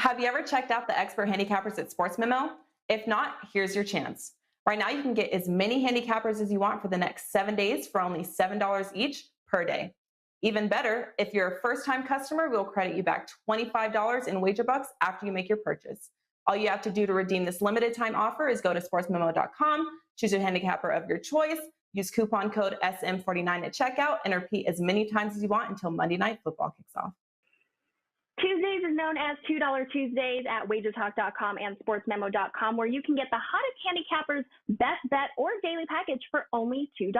Have you ever checked out the expert handicappers at Sports Memo? If not, here's your chance. Right now, you can get as many handicappers as you want for the next 7 days for only $7 each per day. Even better, if you're a first-time customer, we'll credit you back $25 in wager bucks after you make your purchase. All you have to do to redeem this limited time offer is go to sportsmemo.com, choose your handicapper of your choice, use coupon code SM49 at checkout, and repeat as many times as you want until Monday Night Football kicks off. Tuesdays is known as $2 Tuesdays at WagerTalk.com and SportsMemo.com, where you can get the hottest handicappers, best bet, or daily package for only $2.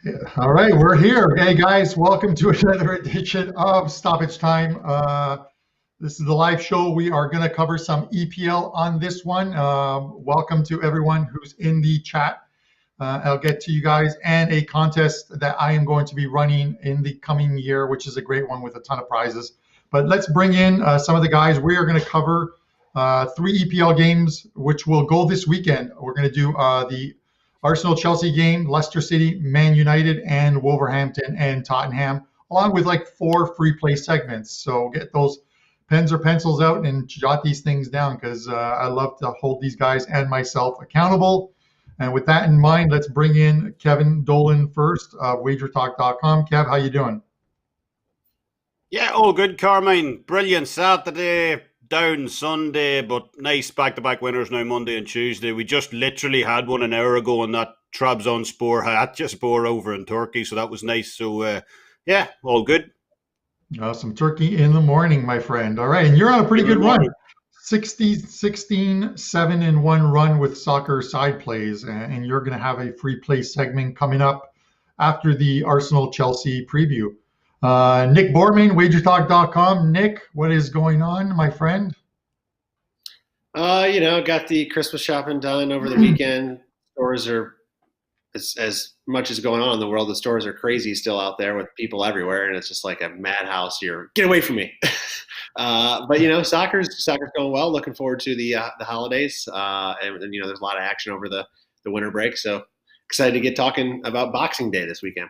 Yeah. All right, we're here. Hey guys, welcome to another edition of Stoppage Time. This is the live show. We are going to cover some EPL on this one. Welcome to everyone who's in the chat. I'll get to you guys, and a contest that I am going to be running in the coming year, which is a great one with a ton of prizes. But let's bring in some of the guys. We are going to cover 3 EPL games, which will go this weekend. We're going to do the Arsenal-Chelsea game, Leicester City, Man United, and Wolverhampton and Tottenham, along with like 4 free play segments. So get those pens or pencils out and jot these things down, because I love to hold these guys and myself accountable. And with that in mind, let's bring in Kevin Dolan first of WagerTalk.com. Kev, how you doing? Yeah, all good, Carmine. Brilliant Saturday, down Sunday, but nice back-to-back winners now Monday and Tuesday. We just literally had one an hour ago on that Trabzonspor Hatayspor over in Turkey, so that was nice. So, yeah, all good. Awesome. Turkey in the morning, my friend. All right, and you're on a pretty good run. 16-7-1 run with soccer side plays, and you're going to have a free play segment coming up after the Arsenal-Chelsea preview. Nick Borrman, WagerTalk.com. Nick, what is going on, my friend? Got the Christmas shopping done over the weekend. Stores are, as much as going on in the world, the stores are crazy still out there with people everywhere, and it's just like a madhouse here. Get away from me. But soccer's going well. Looking forward to the holidays, and there's a lot of action over the winter break. So excited to get talking about Boxing Day this weekend.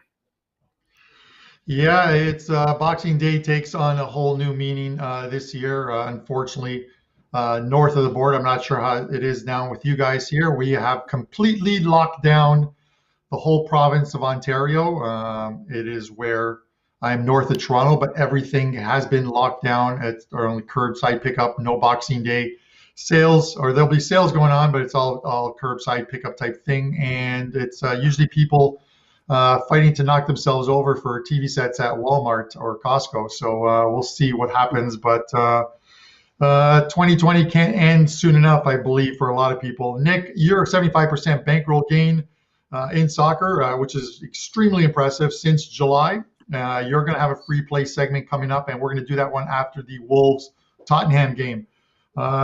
Yeah, it's Boxing Day takes on a whole new meaning this year. Unfortunately, north of the border, I'm not sure how it is down with you guys here. We have completely locked down the whole province of Ontario. It is where I'm north of Toronto, but everything has been locked down. It's only curbside pickup, no Boxing Day sales, or there'll be sales going on, but it's all curbside pickup type thing. And it's usually people fighting to knock themselves over for TV sets at Walmart or Costco. So we'll see what happens. But 2020 can't end soon enough, I believe, for a lot of people. Nick, you're a 75% bankroll gain in soccer, which is extremely impressive since July. You're going to have a free play segment coming up, and we're going to do that one after the Wolves-Tottenham game.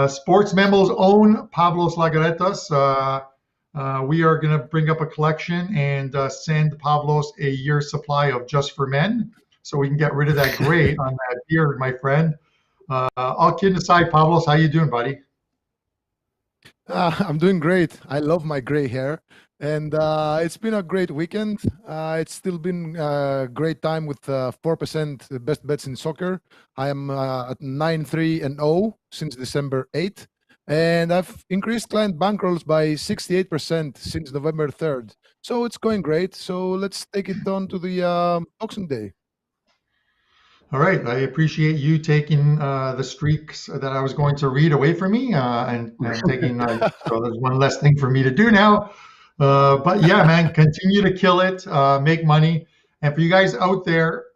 Sports Memo's own Pavlos Laguretos. We are going to bring up a collection and send Pavlos a year's supply of Just for Men, so we can get rid of that gray on that beard, my friend. All kidding aside, Pavlos, how you doing, buddy? I'm doing great. I love my gray hair, and it's been a great weekend. It's still been a great time with 4% best bets in soccer. I am at 9-3-0 since December 8th. And I've increased client bankrolls by 68% since November 3rd. So it's going great. So let's take it on to the Boxing Day. All right. I appreciate you taking the streaks that I was going to read away from me and taking, so there's one less thing for me to do now. But yeah, man, continue to kill it, make money. And for you guys out there,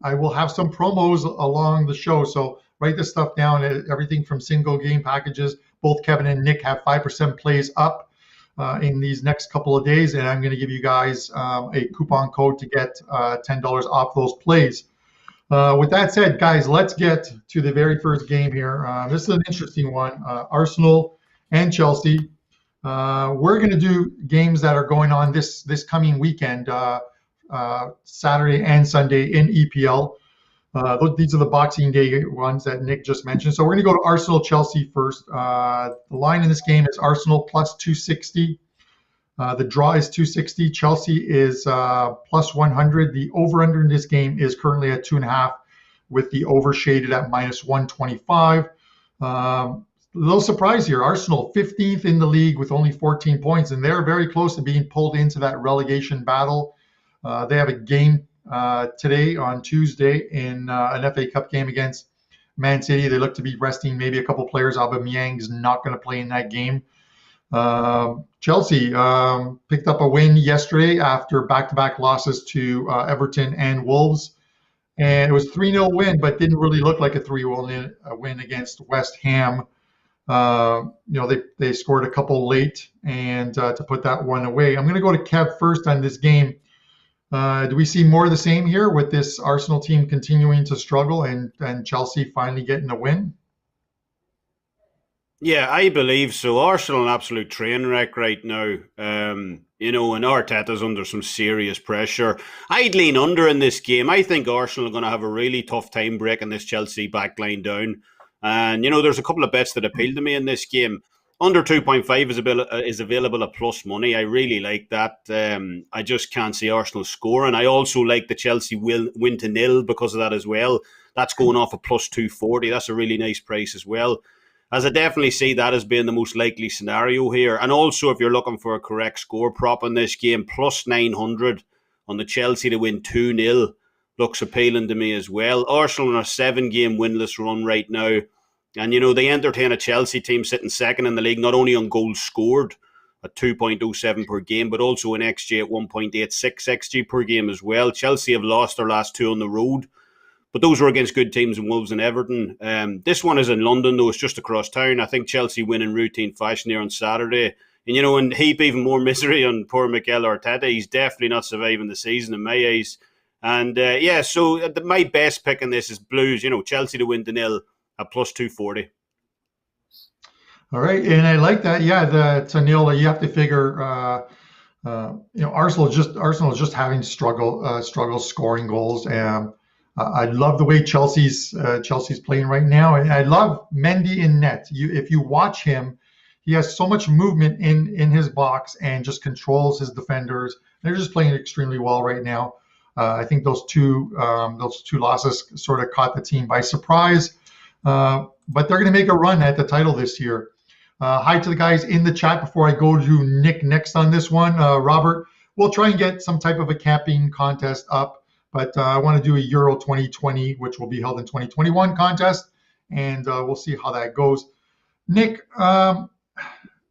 I will have some promos along the show. So write this stuff down. Everything from single game packages. Both Kevin and Nick have 5% plays up in these next couple of days. And I'm going to give you guys a coupon code to get $10 off those plays. With that said, guys, let's get to the very first game here. This is an interesting one. Arsenal and Chelsea. We're going to do games that are going on this coming weekend, Saturday and Sunday in EPL. These are the Boxing Day ones that Nick just mentioned. So we're going to go to Arsenal-Chelsea first. The line in this game is Arsenal plus 260. The draw is 260. Chelsea is plus 100. The over-under in this game is currently at 2.5, with the over shaded at minus 125. A little surprise here. Arsenal 15th in the league with only 14 points, and they're very close to being pulled into that relegation battle. They have a game today on Tuesday in an FA Cup game against Man City. They look to be resting maybe a couple players. Aubameyang's not going to play in that game. Chelsea picked up a win yesterday after back-to-back losses to Everton and Wolves. And it was 3-0 win, but didn't really look like a 3-0 win against West Ham. They scored a couple late and to put that one away. I'm going to go to Kev first on this game. Do we see more of the same here with this Arsenal team continuing to struggle and Chelsea finally getting a win? Yeah, I believe so. Arsenal an absolute train wreck right now. And Arteta's under some serious pressure. I'd lean under in this game. I think Arsenal are going to have a really tough time breaking this Chelsea backline down. And, there's a couple of bets that appeal to me in this game. Under 2.5 is available at plus money. I really like that. I just can't see Arsenal scoring. I also like the Chelsea will win to 0 because of that as well. That's going off at plus 240. That's a really nice price as well. As I definitely see that as being the most likely scenario here. And also, if you're looking for a correct score prop in this game, plus 900 on the Chelsea to win 2-0 looks appealing to me as well. Arsenal on a 7-game winless run right now. And, they entertain a Chelsea team sitting second in the league, not only on goals scored at 2.07 per game, but also an XG at 1.86 XG per game as well. Chelsea have lost their last 2 on the road, but those were against good teams in Wolves and Everton. This one is in London, though. It's just across town. I think Chelsea win in routine fashion here on Saturday. And, heap even more misery on poor Mikel Arteta. He's definitely not surviving the season in my eyes. And, so my best pick in this is Blues, Chelsea to win to 0 at plus 240. All right, and I like that. Yeah, it's a nil. You have to figure, Arsenal is just having struggles scoring goals. I love the way Chelsea's playing right now, and I love Mendy in net. If you watch him, he has so much movement in his box and just controls his defenders. They're just playing extremely well right now. I think those two losses sort of caught the team by surprise. But they're going to make a run at the title this year. Hi to the guys in the chat before I go to Nick next on this one. Robert, we'll try and get some type of a camping contest up, but I want to do a Euro 2020, which will be held in 2021 contest, and we'll see how that goes. Nick,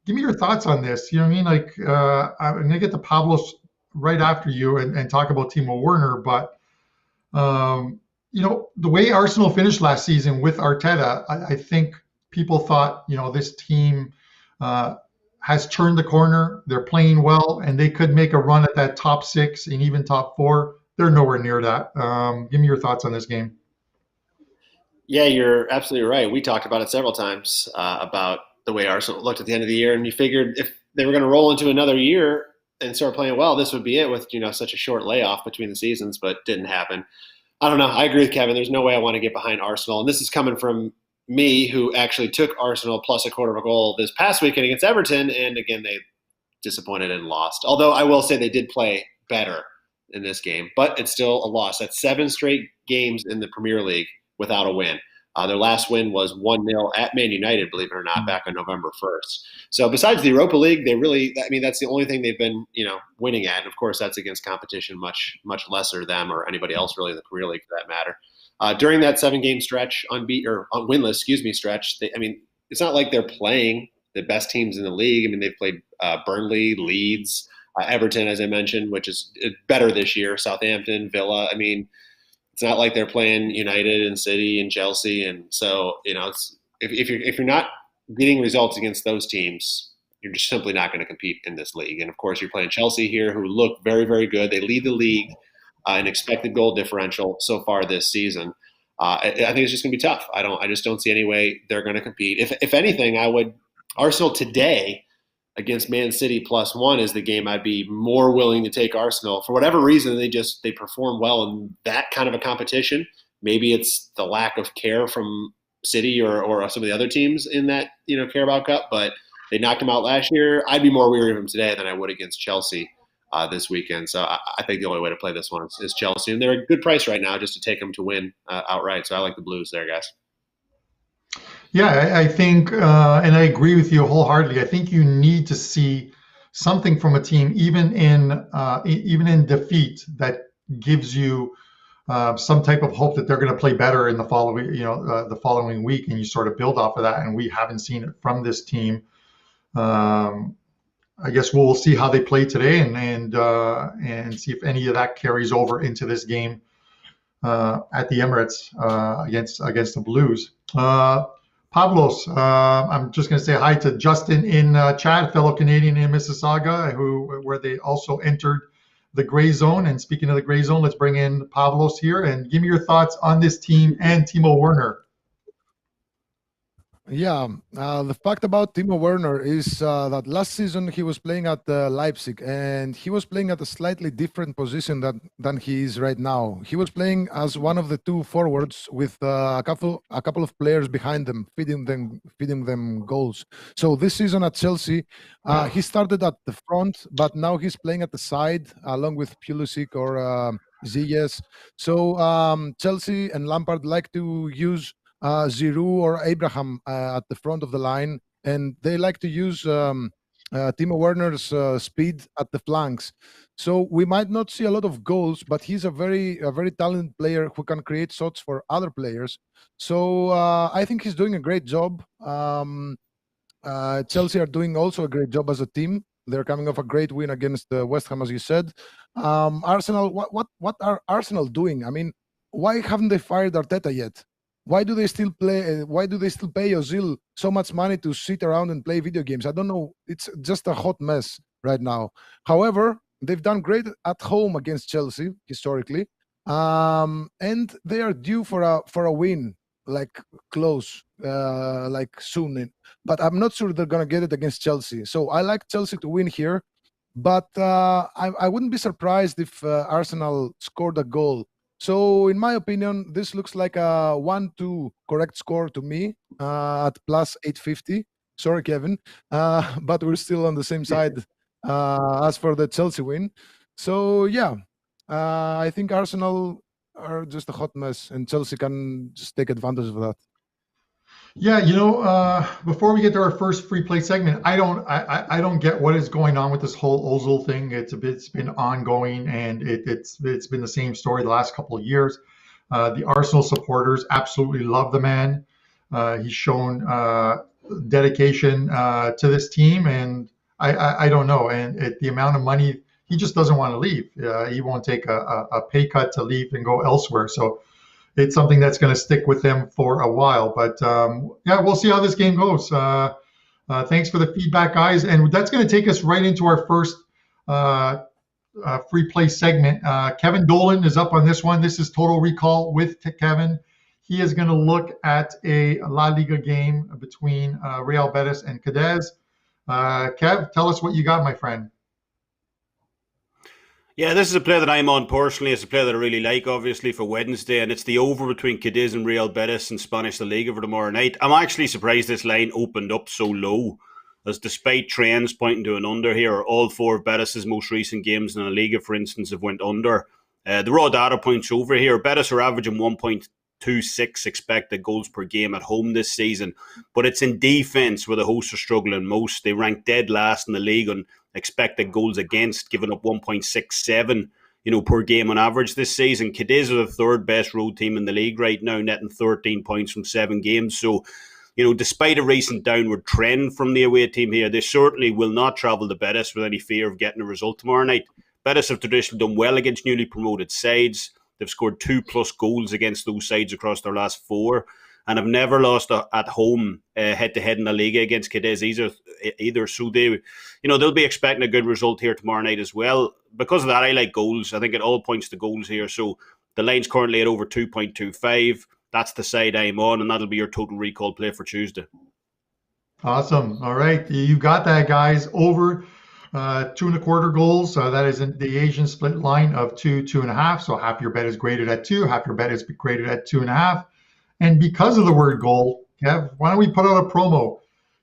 give me your thoughts on this. You know what I mean? Like, I'm going to get to Pavlos right after you and talk about Timo Werner, but the way Arsenal finished last season with Arteta, I think people thought, this team has turned the corner. They're playing well, and they could make a run at that top 6 and even top 4. They're nowhere near that. Give me your thoughts on this game. Yeah, you're absolutely right. We talked about it several times about the way Arsenal looked at the end of the year, and you figured if they were going to roll into another year and start playing well, this would be it with such a short layoff between the seasons, but didn't happen. I don't know. I agree with Kevin. There's no way I want to get behind Arsenal. And this is coming from me, who actually took Arsenal plus a quarter of a goal this past weekend against Everton. And again, they disappointed and lost. Although I will say they did play better in this game, but it's still a loss. That's 7 straight games in the Premier League without a win. Their last win was 1-0 at Man United, believe it or not, back on November 1st. So besides the Europa League, that's the only thing they've been, winning at. And of course, that's against competition much, much lesser them or anybody else really in the Premier League for that matter. During that 7-game stretch, winless, stretch, it's not like they're playing the best teams in the league. They've played Burnley, Leeds, Everton, as I mentioned, which is better this year, Southampton, Villa. It's not like they're playing United and City and Chelsea, and so it's if you're not getting results against those teams, you're just simply not going to compete in this league. And of course, you're playing Chelsea here, who look very, very good. They lead the league in expected goal differential so far this season. I think it's just going to be tough. I just don't see any way they're going to compete. If anything, Arsenal today against Man City +1 is the game I'd be more willing to take Arsenal. For whatever reason, they perform well in that kind of a competition. Maybe it's the lack of care from City or some of the other teams in that Carabao Cup, but they knocked them out last year. I'd be more weary of them today than I would against Chelsea this weekend. So I think the only way to play this one is Chelsea, and they're a good price right now just to take them to win outright. So I like the Blues there, guys. Yeah, I think, and I agree with you wholeheartedly. I think you need to see something from a team, even in defeat, that gives you some type of hope that they're going to play better in the following week, and you sort of build off of that. And we haven't seen it from this team. I guess we'll see how they play today, and see if any of that carries over into this game at the Emirates against the Blues. Pavlos, I'm just going to say hi to Justin in chat, fellow Canadian in Mississauga, where they also entered the gray zone. And speaking of the gray zone, let's bring in Pavlos here and give me your thoughts on this team and Timo Werner. Yeah, the fact about Timo Werner is that last season he was playing at Leipzig, and he was playing at a slightly different position than he is right now. He was playing as one of the two forwards with a couple of players behind them, feeding them goals. So this season at Chelsea, he started at the front, but now he's playing at the side along with Pulisic or Ziyech. So Chelsea and Lampard like to use Giroud or Abraham at the front of the line, and they like to use Timo Werner's speed at the flanks. So we might not see a lot of goals, but he's a very talented player who can create shots for other players. So I think he's doing a great job. Chelsea are doing also a great job as a team. They're coming off a great win against West Ham, as you said. Arsenal, what are Arsenal doing? I mean, why haven't they fired Arteta yet? Why do they still play? Why do they still pay Ozil so much money to sit around and play video games? I don't know. It's just a hot mess right now. However, they've done great at home against Chelsea historically, and they are due for a win, like close, like soon. But I'm not sure they're gonna get it against Chelsea. So I like Chelsea to win here, but I wouldn't be surprised if Arsenal scored a goal. So, in my opinion, this looks like a 1-2 correct score to me at plus 850. Sorry, Kevin, but we're still on the same side as for the Chelsea win. So, yeah, I think Arsenal are just a hot mess, and Chelsea can just take advantage of that. Yeah, before we get to our first free play segment, I don't get what is going on with this whole Ozil thing. It's been ongoing, and it's been the same story the last couple of years. The Arsenal supporters absolutely love the man. He's shown dedication to this team, and I don't know. And the amount of money, he just doesn't want to leave. He won't take a pay cut to leave and go elsewhere. So it's something that's going to stick with them for a while. But yeah, we'll see how this game goes. Thanks for the feedback, guys. And that's going to take us right into our first free play segment. Kevin Dolan is up on this one. This is Total Recall with Kevin. He is going to look at a La Liga game between Real Betis and Cadiz. Kev, tell us what you got, my friend. Yeah, this is a player that I'm on personally. It's a player that I really like, obviously, for Wednesday, and it's the over between Cadiz and Real Betis in Spanish La Liga for tomorrow night. I'm actually surprised this line opened up so low, as despite trends pointing to an under here, all four of Betis' most recent games in La Liga, for instance, have went under. The raw data points over here. Betis are averaging 1.26 expected goals per game at home this season, but it's in defence where the hosts are struggling most. They rank dead last in the league on expected goals against, giving up 1.67 per game on average this season. Cadiz are the third best road team in the league right now, netting 13 points from 7 games. So, despite a recent downward trend from the away team here, they certainly will not travel to Betis with any fear of getting a result tomorrow night. Betis have traditionally done well against newly promoted sides. They've scored 2+ goals against those sides across their last 4, and have never lost at home head-to-head in the Liga against Cadiz either. So they'll be expecting a good result here tomorrow night as well. Because of that, I like goals. I think it all points to goals here. So the line's currently at over 2.25. That's the side I'm on, and that'll be your total recall play for Tuesday. Awesome. All right. You got that, guys. Over 2.25 goals. That is in the Asian split line of 2.5. So half your bet is graded at 2. Half your bet is graded at 2.5. And because of the word goal, Kev, why don't we put out a promo?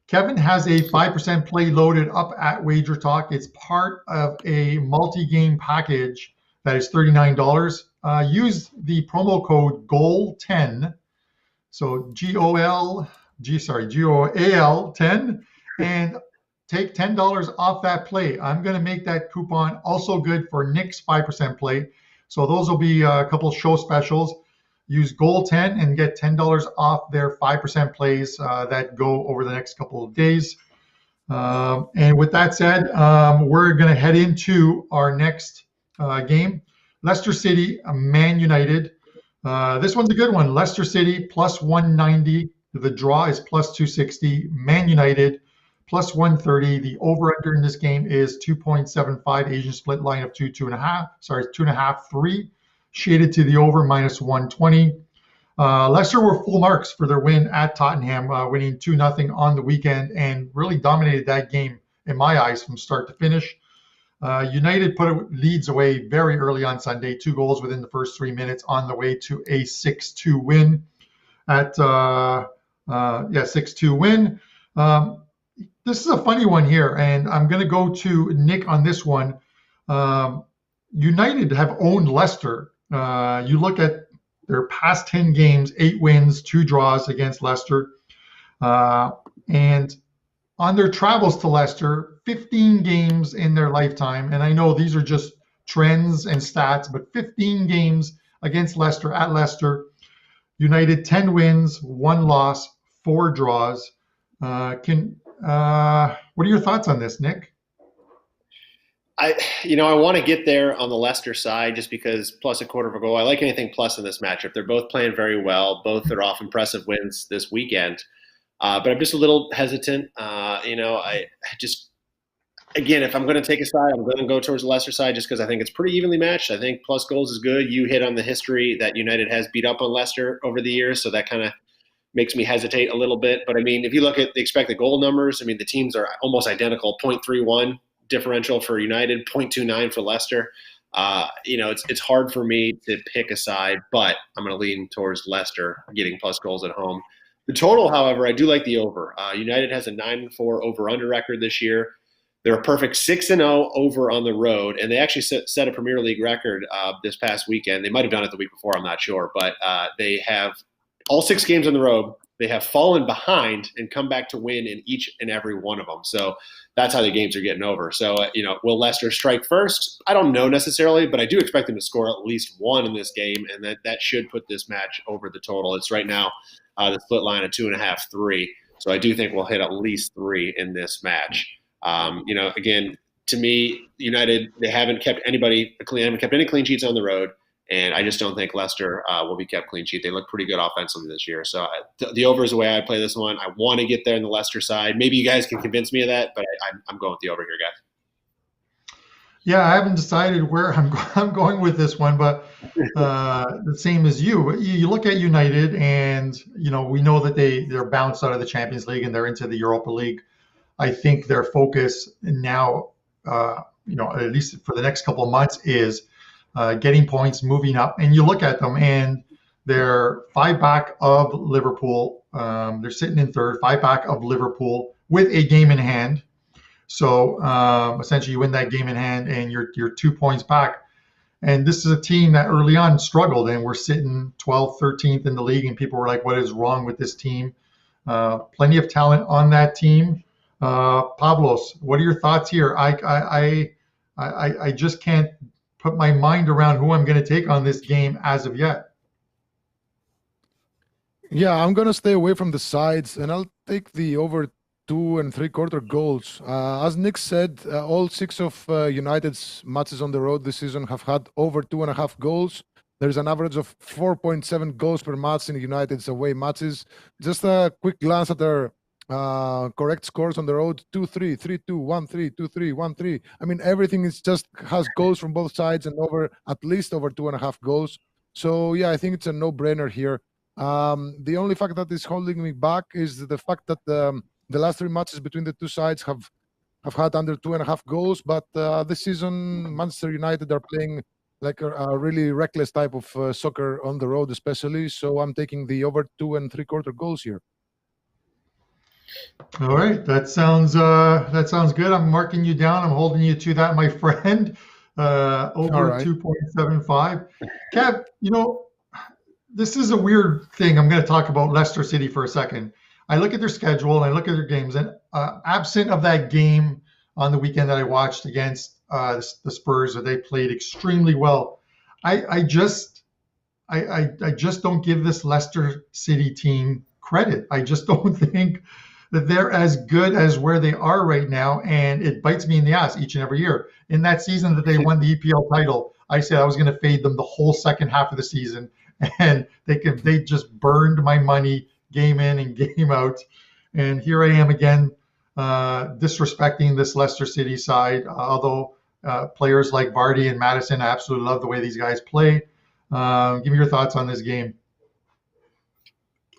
Kevin has a 5% play loaded up at WagerTalk. It's part of a multi-game package that is $39. Use the promo code GOAL10. So GOAL 10, and take $10 off that play. I'm going to make that coupon also good for Nick's 5% play. So those will be a couple show specials. Use GOAL10 and get $10 off their 5% plays that go over the next couple of days. And with that said, we're going to head into our next game. Leicester City, Man United. This one's a good one. Leicester City plus 190. The draw is plus 260. Man United plus 130. The over-under in this game is 2.75. Asian split line of 2.5, 3. Shaded to the over, minus 120. Leicester were full marks for their win at Tottenham, winning 2-0 on the weekend, and really dominated that game in my eyes from start to finish. United put leads away very early on Sunday, 2 goals within the first 3 minutes on the way to a 6-2 win. 6-2 win. This is a funny one here, and I'm going to go to Nick on this one. United have owned Leicester. You look at their past 10 games, 8 wins, 2 draws against Leicester. And on their travels to Leicester, 15 games in their lifetime. And I know these are just trends and stats, but 15 games against Leicester at Leicester. United 10 wins, 1 loss, 4 draws. What are your thoughts on this, Nick? I want to get there on the Leicester side just because plus a quarter of a goal. I like anything plus in this matchup. They're both playing very well. Both are off impressive wins this weekend. But I'm just a little hesitant. Again, if I'm going to take a side, I'm going to go towards the Leicester side just because I think it's pretty evenly matched. I think plus goals is good. You hit on the history that United has beat up on Leicester over the years, so that kind of makes me hesitate a little bit. But, I mean, if you look at the expected goal numbers, I mean, the teams are almost identical, 0.31 differential for United, 0.29 for Leicester. It's hard for me to pick a side, but I'm going to lean towards Leicester getting plus goals at home. The total, however, I do like the over. United has a 9-4 over-under record this year. They're a perfect 6-0 over on the road, and they actually set a Premier League record this past weekend. They might have done it the week before, I'm not sure, but they have all 6 games on the road. They have fallen behind and come back to win in each and every one of them. So that's how the games are getting over. So, will Leicester strike first? I don't know necessarily, but I do expect them to score at least 1 in this game, and that should put this match over the total. It's right now the split line of 2.5, 3. So I do think we'll hit at least 3 in this match. Again, to me, United, they haven't kept any clean sheets on the road, and I just don't think Leicester will be kept clean sheet. They look pretty good offensively this year. So the over is the way I play this one. I want to get there on the Leicester side. Maybe you guys can convince me of that, but I'm going with the over here, guys. Yeah, I haven't decided where I'm going with this one, but the same as you. You look at United, and we know that they're bounced out of the Champions League and they're into the Europa League. I think their focus now, at least for the next couple of months, is getting points, moving up. And you look at them, and they're 5 back of Liverpool. They're sitting in 3rd, 5 back of Liverpool with a game in hand. So essentially, you win that game in hand, and you're 2 points back. And this is a team that early on struggled, and we're sitting 12th, 13th in the league, and people were like, "What is wrong with this team?" Plenty of talent on that team. Pavlos, what are your thoughts here? I just can't put my mind around who I'm going to take on this game as of yet. Yeah, I'm going to stay away from the sides, and I'll take the over 2.75 goals. As Nick said, all 6 of United's matches on the road this season have had over 2.5 goals. There's an average of 4.7 goals per match in United's away matches. Just a quick glance at their correct scores on the road: 2-3, 3-2, 1-3, 2-3, 1-3. I mean, everything is just has goals from both sides and at least over 2.5 goals. So yeah, I think it's a no-brainer here. The only fact that is holding me back is the fact that the last 3 matches between the two sides have had under 2.5 goals. But this season, Manchester United are playing like a really reckless type of soccer on the road, especially. So I'm taking the over 2.75 goals here. All right, that sounds good. I'm marking you down. I'm holding you to that, my friend. Over right. 2.75. Kev, this is a weird thing. I'm going to talk about Leicester City for a second. I look at their schedule and I look at their games, and absent of that game on the weekend that I watched against the Spurs, where they played extremely well, I just don't give this Leicester City team credit. I just don't think that they're as good as where they are right now, and it bites me in the ass each and every year. In that season that they won the EPL title, I said I was going to fade them the whole second half of the season, and they just burned my money game in and game out. And here I am again, disrespecting this Leicester City side, although players like Vardy and Maddison, I absolutely love the way these guys play. Give me your thoughts on this game.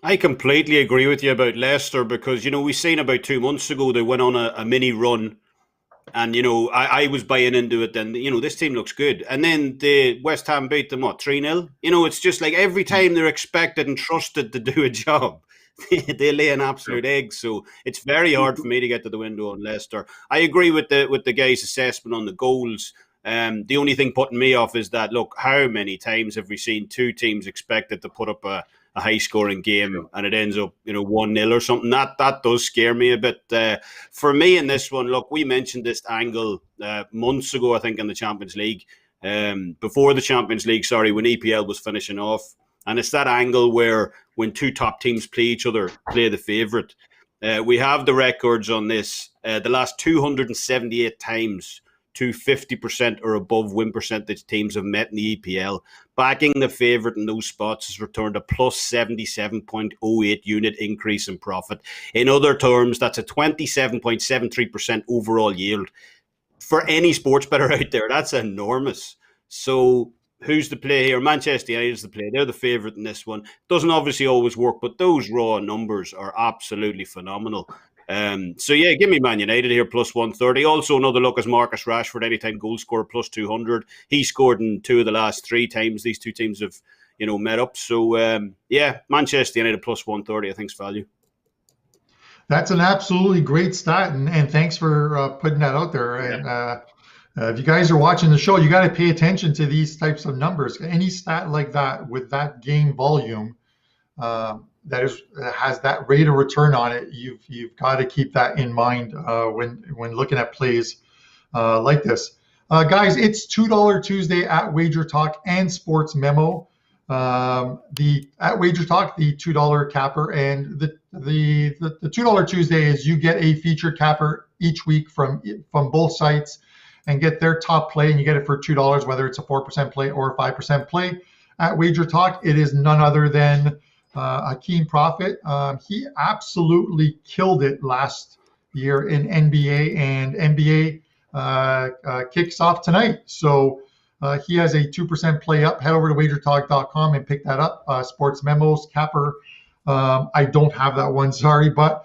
I completely agree with you about Leicester because, we seen about 2 months ago they went on a mini run, and, I was buying into it then. This team looks good. And then the West Ham beat them, 3-0? It's just like every time they're expected and trusted to do a job, they lay an absolute egg. So it's very hard for me to get to the window on Leicester. I agree with the guy's assessment on the goals. The only thing putting me off is that, look, how many times have we seen two teams expected to put up a high-scoring game and it ends up, 1-0 or something? That does scare me a bit. For me in this one, look, we mentioned this angle months ago, I think, in the Champions League. Before the Champions League, when EPL was finishing off. And it's that angle where when two top teams play each other, play the favourite. We have the records on this. The last 278 times, 50% or above win percentage teams have met in the EPL. Backing the favourite in those spots has returned a plus 77.08 unit increase in profit. In other terms, that's a 27.73% overall yield. For any sports bettor out there, that's enormous. So who's the play here? Manchester United is the play. They're the favourite in this one. Doesn't obviously always work, but those raw numbers are absolutely phenomenal. Give me Man United here plus 130. Also another look is Marcus Rashford, anytime goal scorer, plus 200. He scored in 2 of the last 3 times these two teams have met up. So Manchester United plus 130 I think is value. That's an absolutely great stat, and thanks for putting that out there. And if you guys are watching the show, you got to pay attention to these types of numbers. Any stat like that with that game volume that has that rate of return on it, you've got to keep that in mind when looking at plays like this. Guys, it's $2 Tuesday at WagerTalk and Sports Memo. At WagerTalk, the $2 capper, and the $2 Tuesday is you get a featured capper each week from both sites and get their top play, and you get it for $2, whether it's a 4% play or a 5% play. At WagerTalk, it is none other than Hakeem Prophet. He absolutely killed it last year in NBA, and NBA kicks off tonight. So he has a 2% play up. Head over to wagertalk.com and pick that up. Sports Memos, Capper. I don't have that one, sorry, but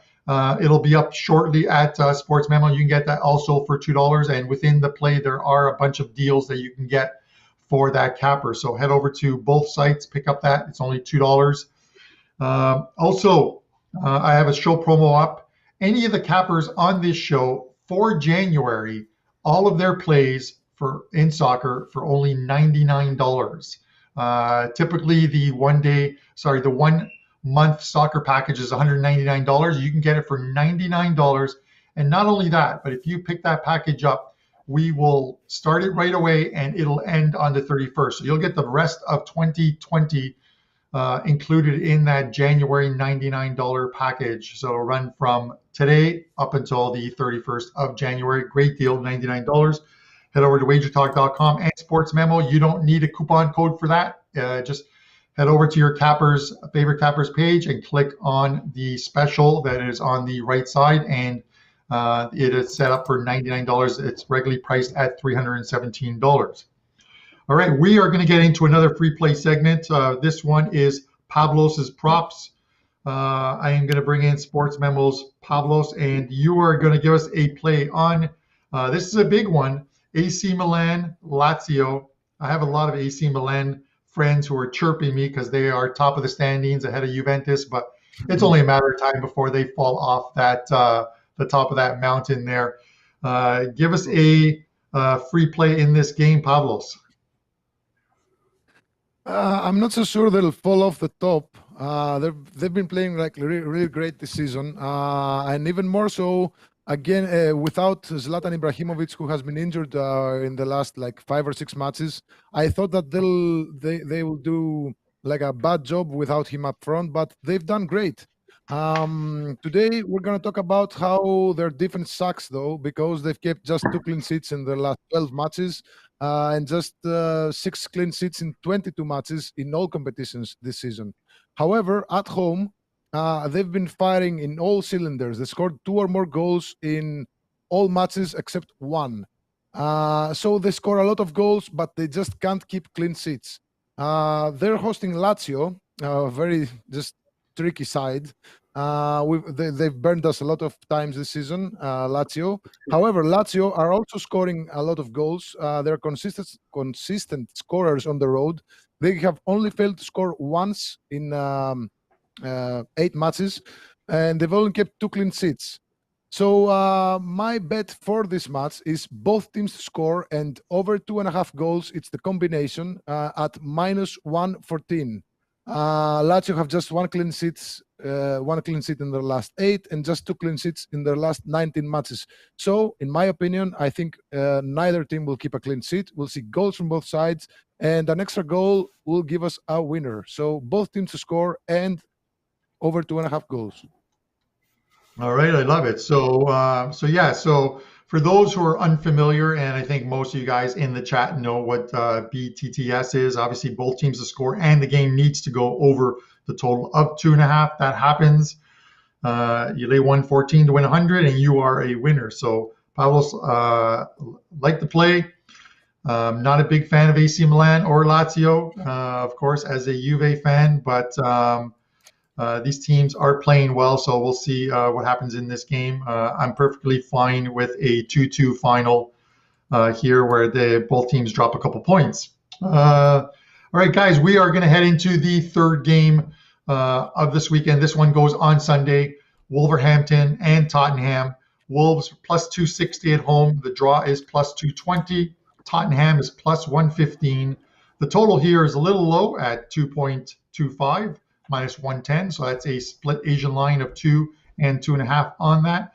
it'll be up shortly at Sports Memo. You can get that also for $2. And within the play, there are a bunch of deals that you can get for that capper. So head over to both sites, pick up that. It's only $2. I have a show promo up. Any of the cappers on this show for January, all of their plays in soccer for only $99. Typically, the 1 month soccer package is $199. You can get it for $99. And not only that, but if you pick that package up, we will start it right away and it'll end on the 31st. So you'll get the rest of 2020 included in that January $99 package. So it'll run from today up until the 31st of January. Great deal, $99. head over to WagerTalk.com and Sports Memo. You don't need a coupon code for that. Just head over to your favorite Cappers page and click on the special that is on the right side, and it is set up for $99. It's regularly priced at $317. All right, we are going to get into another free play segment. This one is Pavlos's props. I am going to bring in Sports Memo's Pavlos, and you are going to give us a play on. This is a big one. AC Milan, Lazio. I have a lot of AC Milan friends who are chirping me because they are top of the standings ahead of Juventus, but it's only a matter of time before they fall off that the top of that mountain there. Give us a free play in this game, Pavlos. I'm not so sure they'll fall off the top. They've been playing like really great this season, and even more so again without Zlatan Ibrahimovic, who has been injured in the last like 5 or 6 matches. I thought that they will do like a bad job without him up front, but they've done great. Today we're gonna talk about how their defense sucks though, because they've kept just 2 clean sheets in the last 12 matches. And just 6 clean sheets in 22 matches in all competitions this season. However, at home, they've been firing in all cylinders. They scored 2 or more goals in all matches except 1. So they score a lot of goals, but they just can't keep clean sheets. They're hosting Lazio, a very just tricky side. They've burned us a lot of times this season, Lazio. However, Lazio are also scoring a lot of goals. They're consistent scorers on the road. They have only failed to score once in 8 matches, and they've only kept 2 clean sheets. So my bet for this match is both teams to score and over 2.5 goals. It's the combination at -114. Lazio have just 1 clean sheet in their last 8 and just 2 clean sheets in their last 19 matches. So, in my opinion, I think neither team will keep a clean sheet. We'll see goals from both sides, and an extra goal will give us a winner. So, both teams to score and over 2.5 goals. All right, I love it. So for those who are unfamiliar, and I think most of you guys in the chat know what BTTS is, obviously both teams to score and the game needs to go over the total of 2.5. That happens. You lay 114 to win 100, and you are a winner. So Pavlos, like the play. Not a big fan of AC Milan or Lazio, of course, as a Juve fan, but these teams are playing well, so we'll see what happens in this game. I'm perfectly fine with a 2-2 final here where both teams drop a couple points. All right, guys, we are going to head into the third game of this weekend. This one goes on Sunday, Wolverhampton and Tottenham. Wolves plus 260 at home. The draw is plus 220. Tottenham is plus 115. The total here is a little low at 2.25. minus 110. So that's a split Asian line of 2 and 2.5 on that.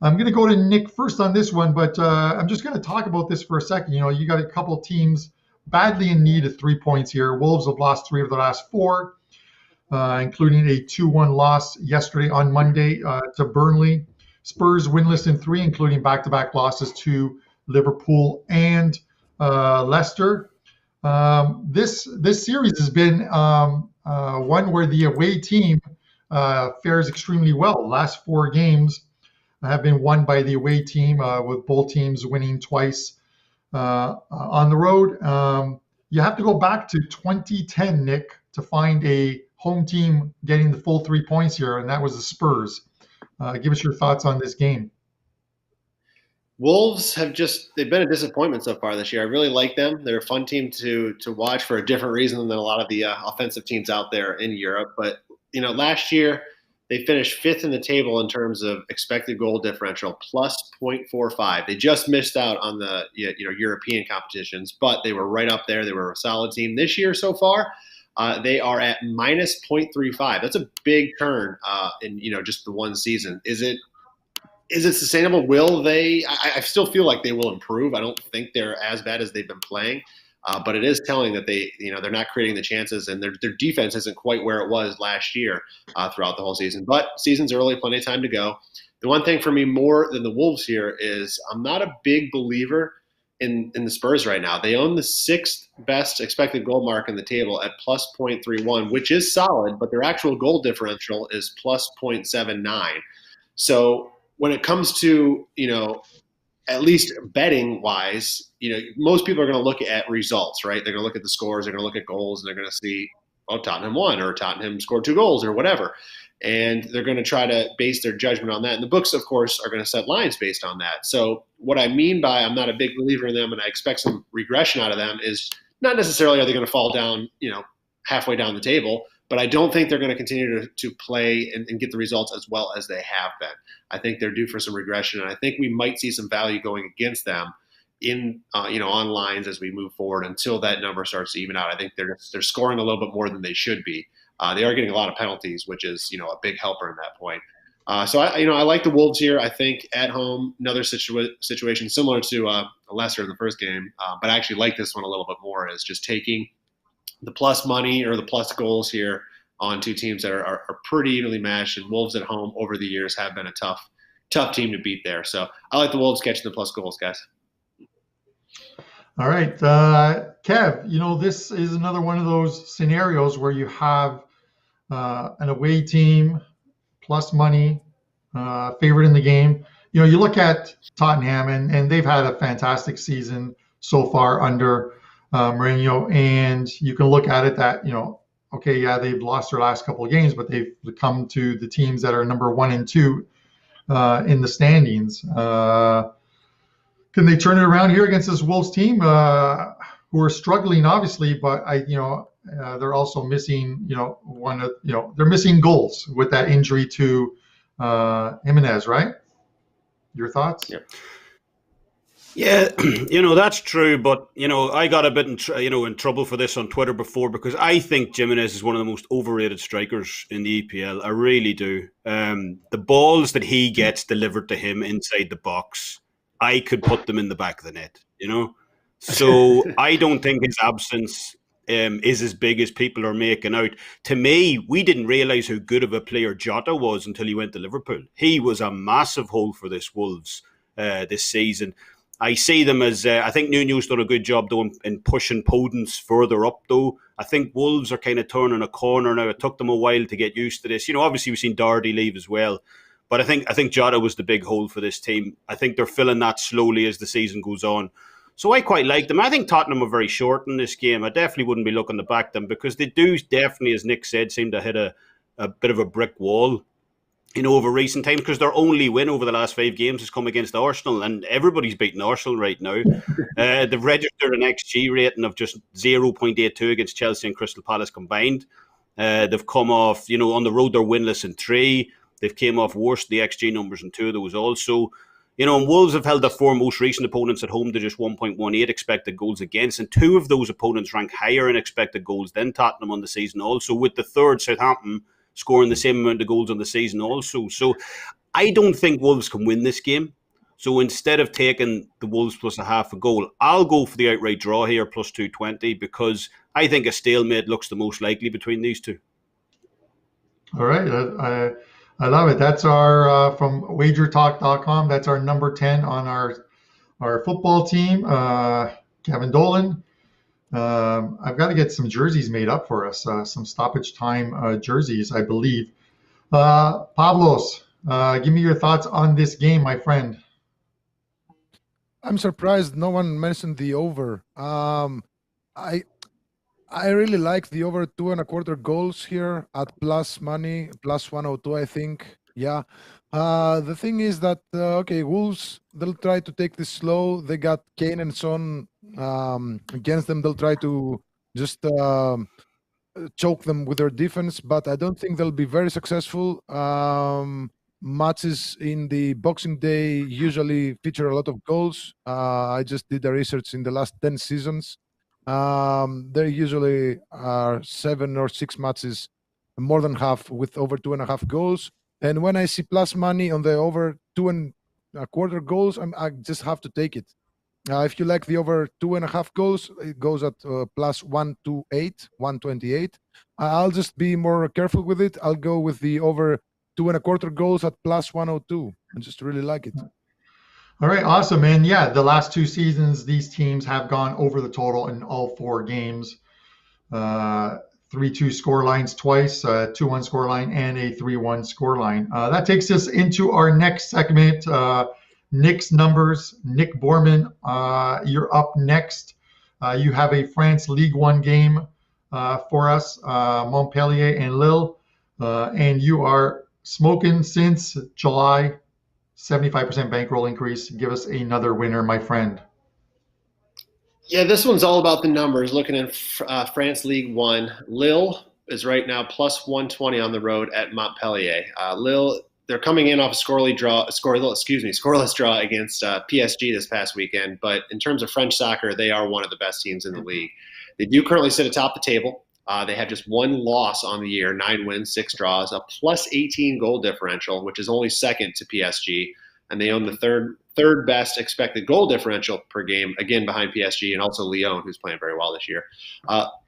I'm going to go to Nick first on this one, but I'm just going to talk about this for a second. You know, you got a couple teams badly in need of 3 points here. Wolves have lost 3 of the last 4, including a 2-1 loss yesterday on Monday to Burnley. Spurs winless in 3, including back-to-back losses to Liverpool and Leicester. This series has been one where the away team fares extremely well. The last 4 games have been won by the away team, with both teams winning twice on the road. You have to go back to 2010, Nick, to find a home team getting the full 3 points here, and that was the Spurs. Give us your thoughts on this game. Wolves they've been a disappointment so far this year. I really like them. They're a fun team to watch for a different reason than a lot of the offensive teams out there in Europe. But, you know, last year they finished 5th in the table in terms of expected goal differential, plus 0.45. They just missed out on the European competitions, but they were right up there. They were a solid team. This year so far, they are at minus 0.35. That's a big turn in just the one season. Is it sustainable? Will they? I still feel like they will improve. I don't think they're as bad as they've been playing, but it is telling that they're not creating the chances, and their defense isn't quite where it was last year throughout the whole season. But season's early, plenty of time to go. The one thing for me more than the Wolves here is I'm not a big believer in the Spurs right now. They own the 6th best expected goal mark in the table at plus 0.31, which is solid, but their actual goal differential is plus 0.79. So when it comes to, at least betting wise, most people are going to look at results, right? They're going to look at the scores, they're going to look at goals, and they're going to see, oh, Tottenham won, or Tottenham scored 2 goals, or whatever. And they're going to try to base their judgment on that. And the books, of course, are going to set lines based on that. So what I mean by I'm not a big believer in them and I expect some regression out of them is not necessarily are they going to fall down, halfway down the table, but I don't think they're going to continue to play and get the results as well as they have been. I think they're due for some regression, and I think we might see some value going against them in on lines as we move forward until that number starts to even out. I think they're scoring a little bit more than they should be. They are getting a lot of penalties, which is a big helper in that point. So I like the Wolves here. I think at home, another situation similar to Leicester in the first game, but I actually like this one a little bit more, is just taking the plus money or the plus goals here on 2 teams that are pretty evenly matched. And Wolves at home over the years have been a tough team to beat there. So I like the Wolves catching the plus goals, guys. All right, Kev, this is another one of those scenarios where you have an away team plus money, favorite in the game. You look at Tottenham, and they've had a fantastic season so far under Mourinho, and you can look at it that, okay, yeah, they've lost their last couple of games, but they've come to the teams that are number 1 and 2 in the standings. Can they turn it around here against this Wolves team, who are struggling, obviously, but they're also missing, they're missing goals with that injury to Jimenez, right? Your thoughts? Yeah, that's true. But, I got a bit in trouble for this on Twitter before, because I think Jimenez is one of the most overrated strikers in the EPL. I really do. The balls that he gets delivered to him inside the box, I could put them in the back of the net, So I don't think his absence is as big as people are making out. To me, we didn't realise how good of a player Jota was until he went to Liverpool. He was a massive hole for this Wolves this season. I see them as, I think Nuno's done a good job, though, in pushing Podence further up, though. I think Wolves are kind of turning a corner now. It took them a while to get used to this. Obviously we've seen Doherty leave as well. But I think Jota was the big hole for this team. I think they're filling that slowly as the season goes on. So I quite like them. I think Tottenham are very short in this game. I definitely wouldn't be looking to back them, because they do definitely, as Nick said, seem to hit a bit of a brick wall, over recent times, because their only win over the last 5 games has come against Arsenal, and everybody's beating Arsenal right now. They've registered an XG rating of just 0.82 against Chelsea and Crystal Palace combined. They've come off, on the road, they're winless in 3. They've came off worse, the XG numbers in 2 of those also. And Wolves have held their 4 most recent opponents at home to just 1.18 expected goals against, and 2 of those opponents rank higher in expected goals than Tottenham on the season also, with the third, Southampton, scoring the same amount of goals on the season also. So I don't think Wolves can win this game. So instead of taking the Wolves plus a half a goal, I'll go for the outright draw here, plus 220, because I think a stalemate looks the most likely between these 2. All right. I love it. That's our from WagerTalk.com. That's our number 10 on our football team, Kevin Dolan. I've got to get some jerseys made up for us, some stoppage time jerseys, I believe. Pavlos, give me your thoughts on this game, my friend. I'm surprised no one mentioned the over. I really like the over 2.25 goals here at plus money, plus 102, I think. Yeah. The thing is that, Wolves, they'll try to take this slow. They got Kane and Son against them. They'll try to just choke them with their defense, but I don't think they'll be very successful. Matches in the Boxing Day usually feature a lot of goals. I just did the research in the last 10 seasons. There usually are 7 or 6 matches, more than half, with over 2.5 goals. And when I see plus money on the over 2.25 goals, I just have to take it. If you like the over 2.5 goals, it goes at plus 128. I'll just be more careful with it. I'll go with the over 2.25 goals at plus 102. I just really like it. All right, awesome. And yeah, the last 2 seasons, these teams have gone over the total in all 4 games. 3-2 score lines twice, 2-1 score line, and a 3-1 score line. That takes us into our next segment, Nick's numbers. Nick Borrman, you're up next. You have a France League One game for us, Montpellier and Lille, and you are smoking since July. 75% bankroll increase. Give us another winner, my friend. Yeah, this one's all about the numbers. Looking in France League One, Lille is right now plus 120 on the road at Montpellier. Lille, they're coming in off a scoreless draw against PSG this past weekend. But in terms of French soccer, they are one of the best teams in the league. They do currently sit atop the table. They have just 1 loss on the year, 9 wins, 6 draws, a plus 18 goal differential, which is only second to PSG. And they own the third best expected goal differential per game, again behind PSG and also Lyon, who's playing very well this year.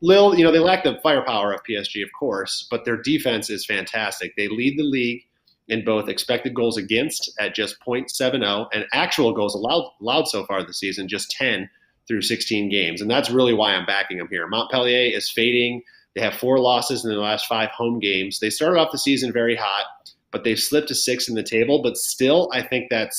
Lille, they lack the firepower of PSG, of course, but their defense is fantastic. They lead the league in both expected goals against at just 0.70 and actual goals allowed so far this season, just 10 through 16 games. And that's really why I'm backing them here. Montpellier is fading. They have 4 losses in their last 5 home games. They started off the season very hot, but they've slipped to 6th in the table. But still, I think I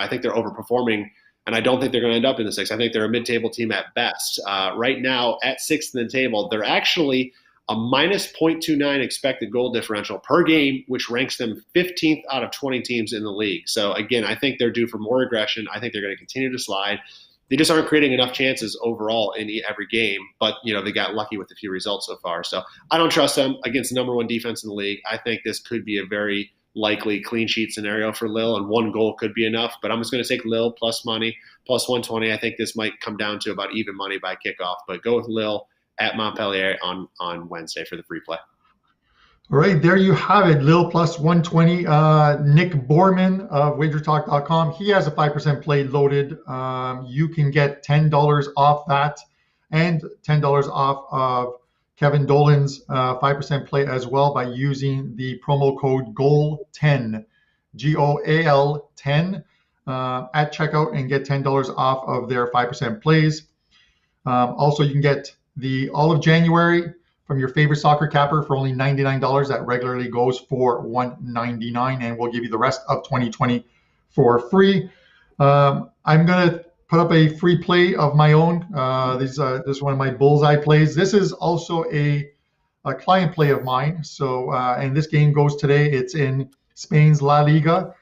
think they're overperforming, and I don't think they're going to end up in the 6th. I think they're a mid-table team at best. Right now, at 6th in the table, they're actually a minus 0.29 expected goal differential per game, which ranks them 15th out of 20 teams in the league. So again, I think they're due for more aggression. I think they're going to continue to slide. They just aren't creating enough chances overall in every game, but they got lucky with a few results so far. So I don't trust them against the number 1 defense in the league. I think this could be a very likely clean sheet scenario for Lille, and 1 goal could be enough. But I'm just going to take Lille plus money, plus 120. I think this might come down to about even money by kickoff, but go with Lille at Montpellier on Wednesday for the free play. All right, there you have it. Lille plus 120. Nick Borrman of WagerTalk.com. He has a 5% play loaded. You can get $10 off that and $10 off of Kevin Dolan's 5% play as well by using the promo code GOAL10, GOAL 10 at checkout and get $10 off of their 5% plays. Also, you can get all of January from your favorite soccer capper for only $99. That regularly goes for $199, and we'll give you the rest of 2020 for free. I'm going to put up a free play of my own. This is one of my bullseye plays. This is also a client play of mine. So, and this game goes today. It's in Spain's La Liga.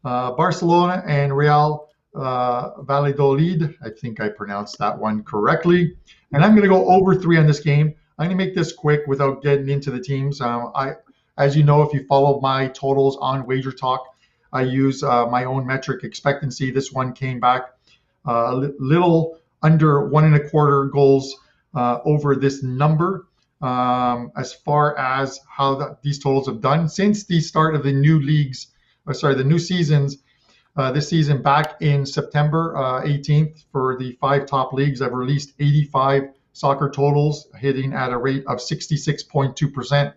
Barcelona and Real Valladolid. I think I pronounced that one correctly. And I'm going to go over 3 on this game. I'm going to make this quick without getting into the teams. As you know, if you follow my totals on WagerTalk, I use my own metric expectancy. This one came back a little under 1.25 goals over this number as far as how these totals have done since the start of the new seasons. This season back in September 18th for the 5 top leagues, I've released 85 soccer totals hitting at a rate of 66.2%,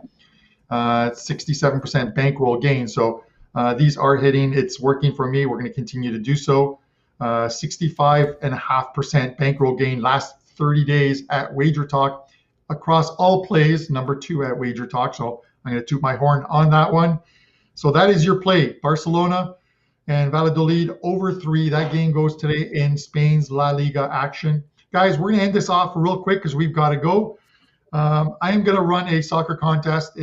67% bankroll gain. So these are hitting. It's working for me. We're going to continue to do so. 65.5% bankroll gain last 30 days at WagerTalk across all plays, number 2 at WagerTalk. So I'm going to toot my horn on that one. So that is your play. Barcelona and Valladolid over 3. That game goes today in Spain's La Liga action. Guys, we're going to end this off real quick because we've got to go. I am going to run a soccer contest.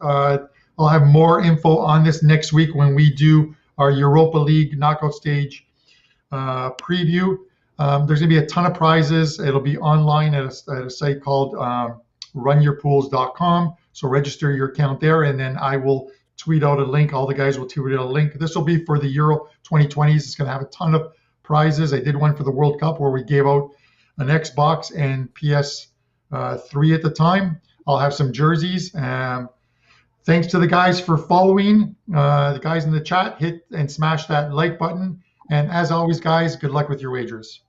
I'll have more info on this next week when we do our Europa League knockout stage preview. There's going to be a ton of prizes. It'll be online at a site called runyourpools.com. So register your account there, and then I will tweet out a link. All the guys will tweet out a link. This will be for the Euro 2020s. It's going to have a ton of prizes. I did one for the World Cup where we gave out an Xbox and PS3 at the time. I'll have some jerseys. Thanks to the guys for following. The guys in the chat, hit and smash that like button. And as always, guys, good luck with your wagers.